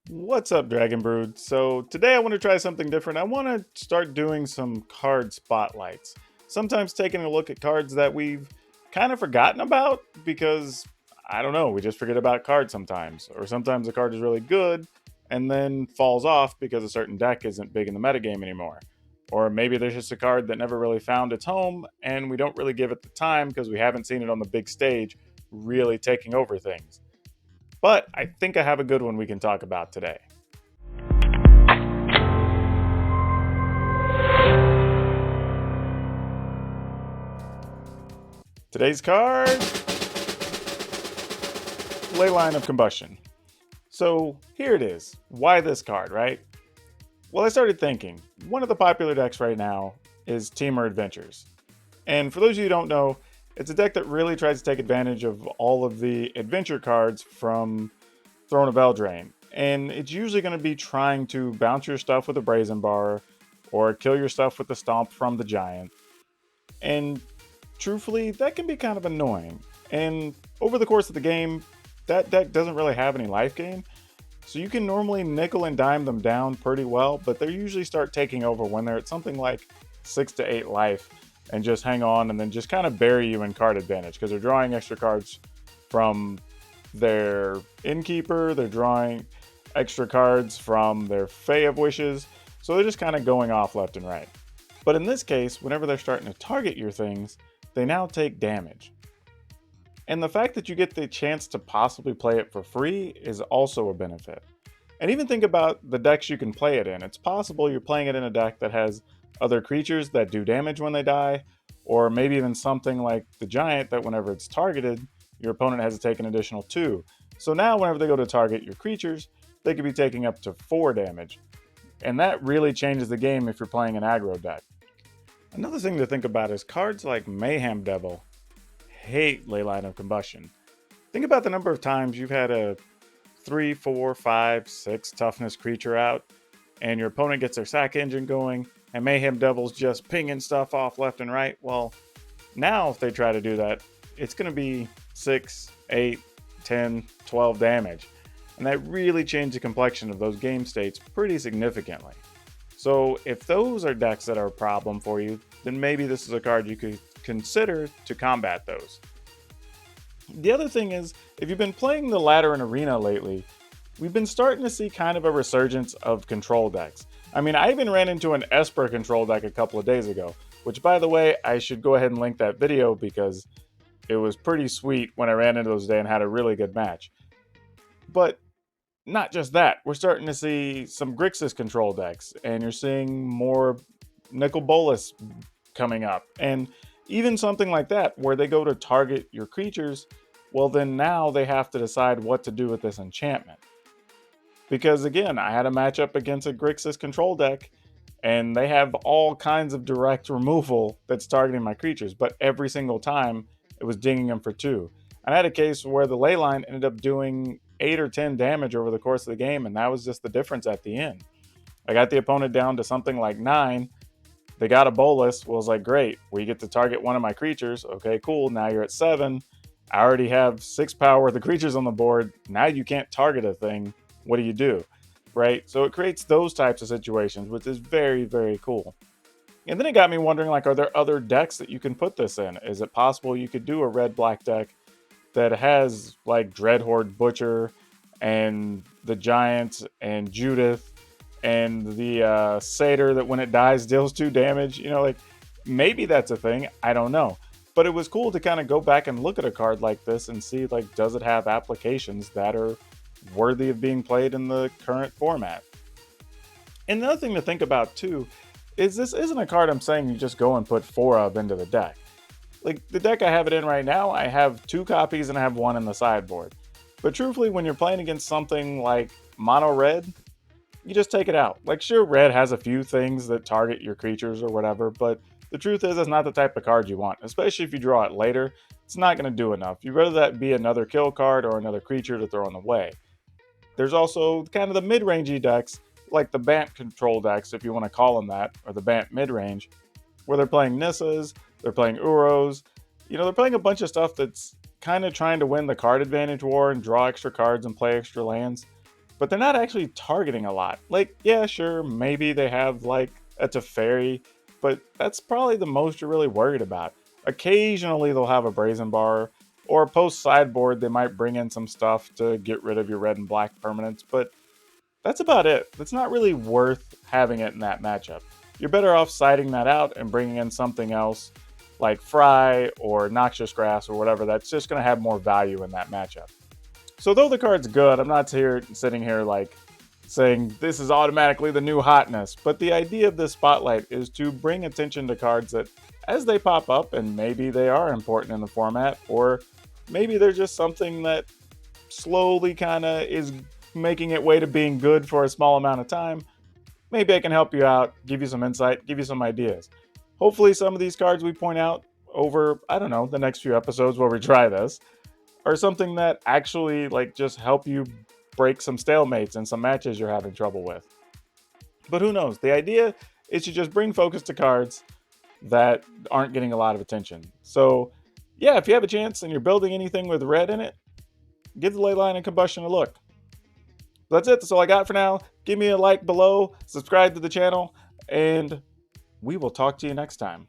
What's up, Dragon Brood? So today I want to try something different. I want to start doing some card spotlights. Sometimes taking a look at cards that we've kind of forgotten about because, I don't know, we just forget about cards sometimes. Or sometimes a card is really good and then falls off because a certain deck isn't big in the metagame anymore. Or maybe there's just a card that never really found its home and we don't really give it the time because we haven't seen it on the big stage really taking over things. But I think I have a good one we can talk about today. Today's card, Leyline of Combustion. So here it is. Why this card, right? Well, I started thinking, one of the popular decks right now is Teamer Adventures. And for those of you who don't know, it's a deck that really tries to take advantage of all of the adventure cards from Throne of Eldraine. And it's usually going to be trying to bounce your stuff with a Brazen Bar or kill your stuff with the Stomp from the Giant. And truthfully, that can be kind of annoying. And over the course of the game, that deck doesn't really have any life gain. So you can normally nickel and dime them down pretty well, but they usually start taking over when they're at something like 6 to 8 life and just hang on and then just kind of bury you in card advantage because they're drawing extra cards from their Innkeeper, they're drawing extra cards from their Fae of Wishes, so they're just kind of going off left and right. But in this case, whenever they're starting to target your things, they now take damage. And the fact that you get the chance to possibly play it for free is also a benefit. And even think about the decks you can play it in. It's possible you're playing it in a deck that has other creatures that do damage when they die, or maybe even something like the Giant that whenever it's targeted, your opponent has to take an additional 2. So now whenever they go to target your creatures, they could be taking up to 4 damage. And that really changes the game if you're playing an aggro deck. Another thing to think about is cards like Mayhem Devil hate Leyline of Combustion. Think about the number of times you've had a 3, 4, 5, 6 toughness creature out, and your opponent gets their sack engine going, and Mayhem Devil's just pinging stuff off left and right. Well, now if they try to do that, it's going to be 6, 8, 10, 12 damage. And that really changed the complexion of those game states pretty significantly. So if those are decks that are a problem for you, then maybe this is a card you could consider to combat those. The other thing is, if you've been playing the ladder and arena lately, we've been starting to see kind of a resurgence of control decks. I mean, I even ran into an Esper control deck a couple of days ago, which by the way, I should go ahead and link that video because it was pretty sweet when I ran into those today and had a really good match. But not just that, we're starting to see some Grixis control decks, and you're seeing more Nicol Bolas coming up. And even something like that, where they go to target your creatures, well then now they have to decide what to do with this enchantment. Because again, I had a matchup against a Grixis control deck, and they have all kinds of direct removal that's targeting my creatures, but every single time it was dinging them for 2. And I had a case where the Leyline ended up doing 8 or 10 damage over the course of the game, and that was just the difference at the end. I got the opponent down to something like 9. They got a Bolas. Well, I was like, great. We get to target one of my creatures. Okay, cool. Now you're at 7. I already have 6 power worth of creatures on the board. Now you can't target a thing. What do you do? Right? So it creates those types of situations, which is very, very cool. And then it got me wondering, like, are there other decks that you can put this in? Is it possible you could do a red-black deck that has, like, Dreadhorde Butcher and the Giant and Judith and the Satyr that when it dies deals 2 damage? You know, like, maybe that's a thing. I don't know. But it was cool to kind of go back and look at a card like this and see, like, does it have applications that are worthy of being played in the current format? And the other thing to think about, too, is this isn't a card I'm saying you just go and put 4 of into the deck. Like, the deck I have it in right now, I have 2 copies and I have 1 in the sideboard. But truthfully, when you're playing against something like mono red, you just take it out. Like, sure, red has a few things that target your creatures or whatever, but the truth is it's not the type of card you want, especially if you draw it later. It's not going to do enough. You'd rather that be another kill card or another creature to throw in the way. There's also kind of the mid-rangey decks, like the Bant control decks, if you want to call them that, or the Bant mid-range, where they're playing Nissas, they're playing Uros. You know, they're playing a bunch of stuff that's kind of trying to win the card advantage war and draw extra cards and play extra lands. but they're not actually targeting a lot. Like, yeah, sure, maybe they have like a Teferi, but that's probably the most you're really worried about. Occasionally they'll have a Brazen Bar, or post sideboard they might bring in some stuff to get rid of your red and black permanents, but that's about it. It's not really worth having it in that matchup. You're better off siding that out and bringing in something else like Fry or Noxious Grass or whatever that's just going to have more value in that matchup. So though the card's good, I'm not sitting here like saying this is automatically the new hotness, but the idea of this spotlight is to bring attention to cards that as they pop up, and maybe they are important in the format, or maybe they're just something that slowly kind of is making its way to being good for a small amount of time. Maybe I can help you out, give you some insight, give you some ideas. Hopefully some of these cards we point out over, I don't know, the next few episodes where we try this, are something that actually like just help you break some stalemates and some matches you're having trouble with. But who knows? The idea is to just bring focus to cards that aren't getting a lot of attention. So yeah, if you have a chance and you're building anything with red in it, give the Leyline of Combustion a look. That's it. That's all I got for now. Give me a like below, subscribe to the channel, and we will talk to you next time.